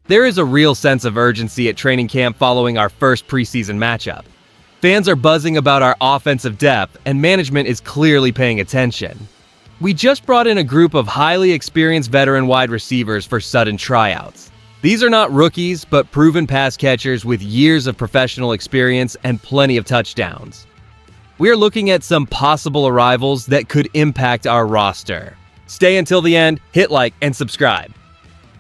There is a real sense of urgency at training camp following our first preseason matchup. Fans are buzzing about our offensive depth, and management is clearly paying attention. We just brought in a group of highly experienced veteran wide receivers for sudden tryouts. These are not rookies, but proven pass catchers with years of professional experience and plenty of touchdowns. We are looking at some possible arrivals that could impact our roster. Stay until the end, hit like, and subscribe.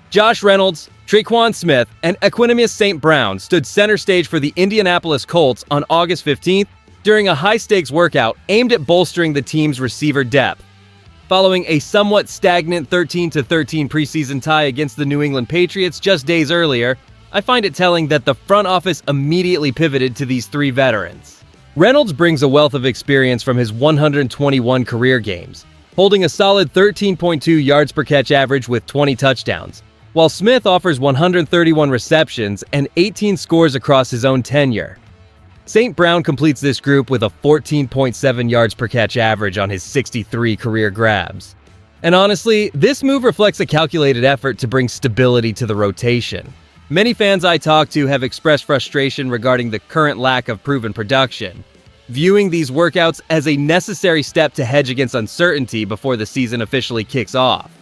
Josh Reynolds, Tre'Quan Smith, and Equanimeous St. stood center stage for the Indianapolis Colts on August 15th during a high-stakes workout aimed at bolstering the team's receiver depth. Following a somewhat stagnant 13-13 preseason tie against the New England Patriots just days earlier, I find it telling that the front office immediately pivoted to these three veterans. Reynolds brings a wealth of experience from his 121 career games, holding a solid 13.2 yards per catch average with 20 touchdowns, while Smith offers 131 receptions and 18 scores across his own tenure. St. Brown completes this group with a 14.7 yards per catch average on his 63 career grabs. And honestly, this move reflects a calculated effort to bring stability to the rotation. Many fans I talk to have expressed frustration regarding the current lack of proven production, viewing these workouts as a necessary step to hedge against uncertainty before the season officially kicks off.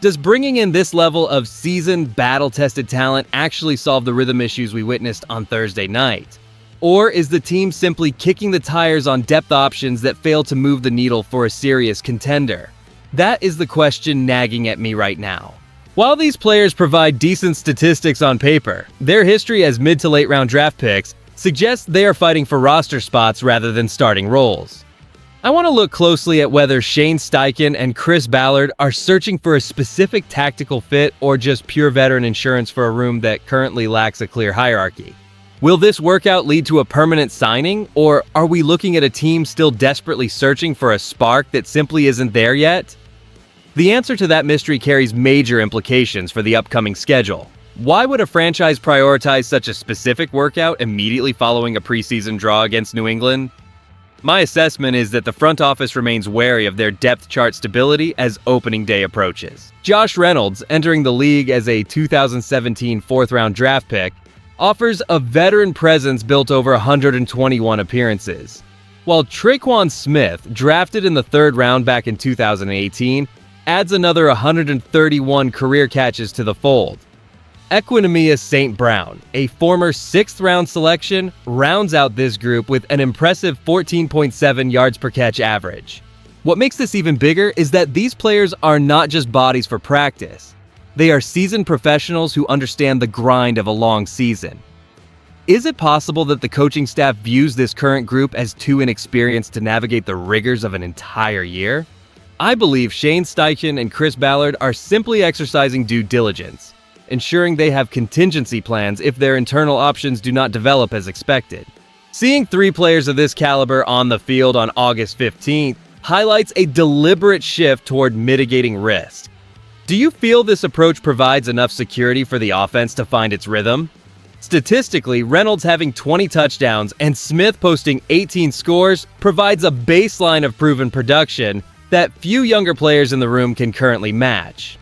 Does bringing in this level of seasoned, battle-tested talent actually solve the rhythm issues we witnessed on Thursday night? Or is the team simply kicking the tires on depth options that fail to move the needle for a serious contender? That is the question nagging at me right now. While these players provide decent statistics on paper, their history as mid to late round draft picks suggests they are fighting for roster spots rather than starting roles. I want to look closely at whether Shane Steichen and Chris Ballard are searching for a specific tactical fit or just pure veteran insurance for a room that currently lacks a clear hierarchy. Will this workout lead to a permanent signing, or are we looking at a team still desperately searching for a spark that simply isn't there yet? The answer to that mystery carries major implications for the upcoming schedule. Why would a franchise prioritize such a specific workout immediately following a preseason draw against New England? My assessment is that the front office remains wary of their depth chart stability as opening day approaches. Josh Reynolds, entering the league as a 2017 fourth-round draft pick, offers a veteran presence built over 121 appearances, while Tre'Quan Smith, drafted in the third round back in 2018, adds another 131 career catches to the fold. Equanimeous St. a former sixth-round selection, rounds out this group with an impressive 14.7 yards per catch average. What makes this even bigger is that these players are not just bodies for practice. They are seasoned professionals who understand the grind of a long season. Is it possible that the coaching staff views this current group as too inexperienced to navigate the rigors of an entire year? I believe Shane Steichen and Chris Ballard are simply exercising due diligence, ensuring they have contingency plans if their internal options do not develop as expected. Seeing three players of this caliber on the field on August 15th highlights a deliberate shift toward mitigating risk. Do you feel this approach provides enough security for the offense to find its rhythm? Statistically, Reynolds having 20 touchdowns and Smith posting 18 scores provides a baseline of proven production that few younger players in the room can currently match.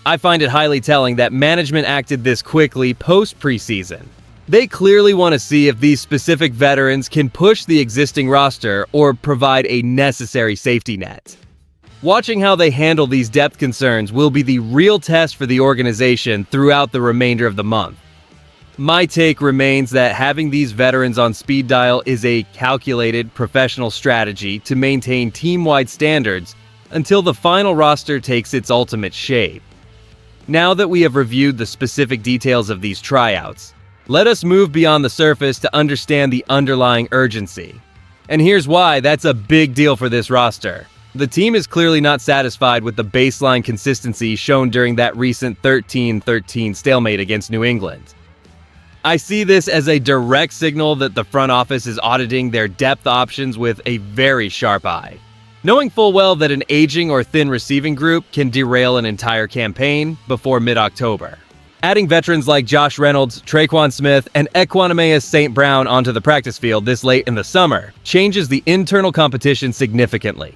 I find it highly telling that management acted this quickly post-preseason. They clearly want to see if these specific veterans can push the existing roster or provide a necessary safety net. Watching how they handle these depth concerns will be the real test for the organization throughout the remainder of the month. My take remains that having these veterans on speed dial is a calculated, professional strategy to maintain team-wide standards until the final roster takes its ultimate shape. Now that we have reviewed the specific details of these tryouts, let us move beyond the surface to understand the underlying urgency. And here's why that's a big deal for this roster. The team is clearly not satisfied with the baseline consistency shown during that recent 13-13 stalemate against New England. I see this as a direct signal that the front office is auditing their depth options with a very sharp eye, knowing full well that an aging or thin receiving group can derail an entire campaign before mid-October. Adding veterans like Josh Reynolds, Tre'Quan Smith, and Equanimeous St. onto the practice field this late in the summer changes the internal competition significantly.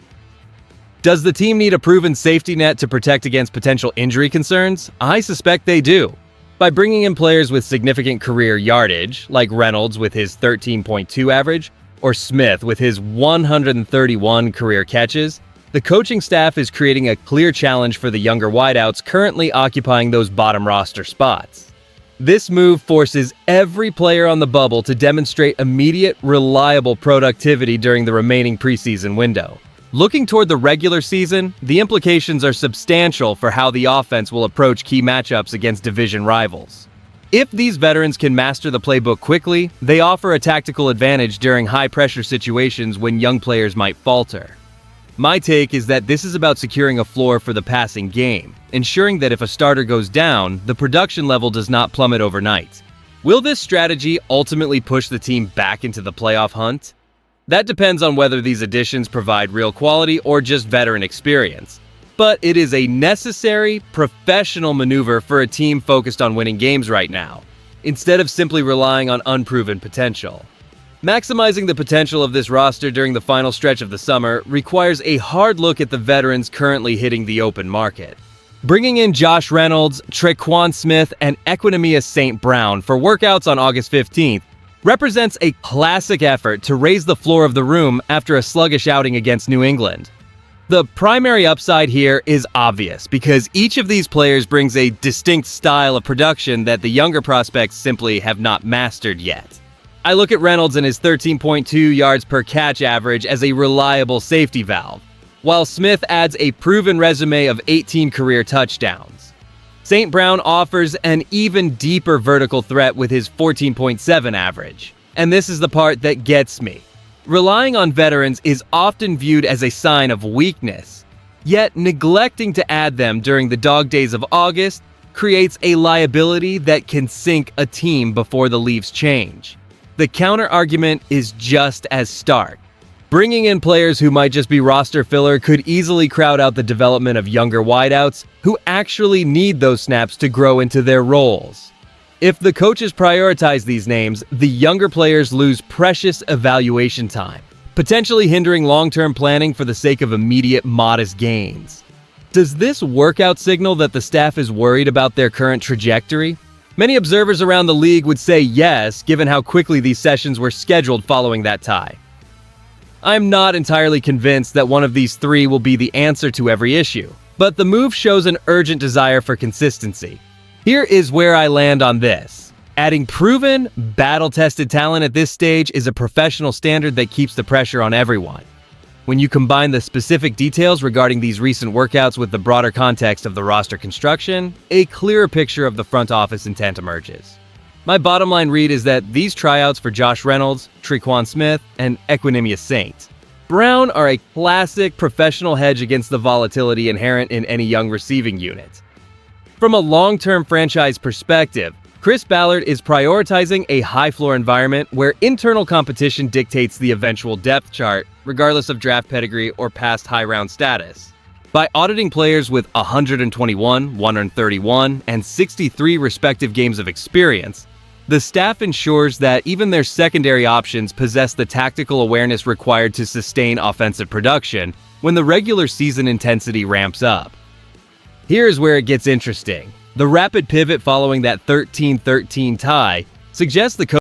Does the team need a proven safety net to protect against potential injury concerns? I suspect they do. By bringing in players with significant career yardage, like Reynolds with his 13.2 average, or Smith with his 131 career catches, the coaching staff is creating a clear challenge for the younger wideouts currently occupying those bottom roster spots. This move forces every player on the bubble to demonstrate immediate, reliable productivity during the remaining preseason window. Looking toward the regular season, the implications are substantial for how the offense will approach key matchups against division rivals. If these veterans can master the playbook quickly, they offer a tactical advantage during high-pressure situations when young players might falter. My take is that this is about securing a floor for the passing game, ensuring that if a starter goes down, the production level does not plummet overnight. Will this strategy ultimately push the team back into the playoff hunt? That depends on whether these additions provide real quality or just veteran experience. But it is a necessary, professional maneuver for a team focused on winning games right now, instead of simply relying on unproven potential. Maximizing the potential of this roster during the final stretch of the summer requires a hard look at the veterans currently hitting the open market. Bringing in Josh Reynolds, Tre'Quan Smith, and Equanimeous St. for workouts on August 15th represents a classic effort to raise the floor of the room after a sluggish outing against New England. The primary upside here is obvious because each of these players brings a distinct style of production that the younger prospects simply have not mastered yet. I look at Reynolds and his 13.2 yards per catch average as a reliable safety valve, while Smith adds a proven resume of 18 career touchdowns. St. Brown offers an even deeper vertical threat with his 14.7 average. And this is the part that gets me. Relying on veterans is often viewed as a sign of weakness, yet neglecting to add them during the dog days of August creates a liability that can sink a team before the leaves change. The counter-argument is just as stark. Bringing in players who might just be roster filler could easily crowd out the development of younger wideouts who actually need those snaps to grow into their roles. If the coaches prioritize these names, the younger players lose precious evaluation time, potentially hindering long-term planning for the sake of immediate modest gains. Does this workout signal that the staff is worried about their current trajectory? Many observers around the league would say yes, given how quickly these sessions were scheduled following that tie. I'm not entirely convinced that one of these three will be the answer to every issue, but the move shows an urgent desire for consistency. Here is where I land on this. Adding proven, battle-tested talent at this stage is a professional standard that keeps the pressure on everyone. When you combine the specific details regarding these recent workouts with the broader context of the roster construction, a clearer picture of the front office intent emerges. My bottom line read is that these tryouts for Josh Reynolds, Tre'Quan Smith, and Equanimeous St. are a classic professional hedge against the volatility inherent in any young receiving unit. From a long-term franchise perspective, Chris Ballard is prioritizing a high-floor environment where internal competition dictates the eventual depth chart, regardless of draft pedigree or past high-round status. By auditing players with 121, 131, and 63 respective games of experience, the staff ensures that even their secondary options possess the tactical awareness required to sustain offensive production when the regular season intensity ramps up. Here's where it gets interesting. The rapid pivot following that 13-13 tie suggests the coach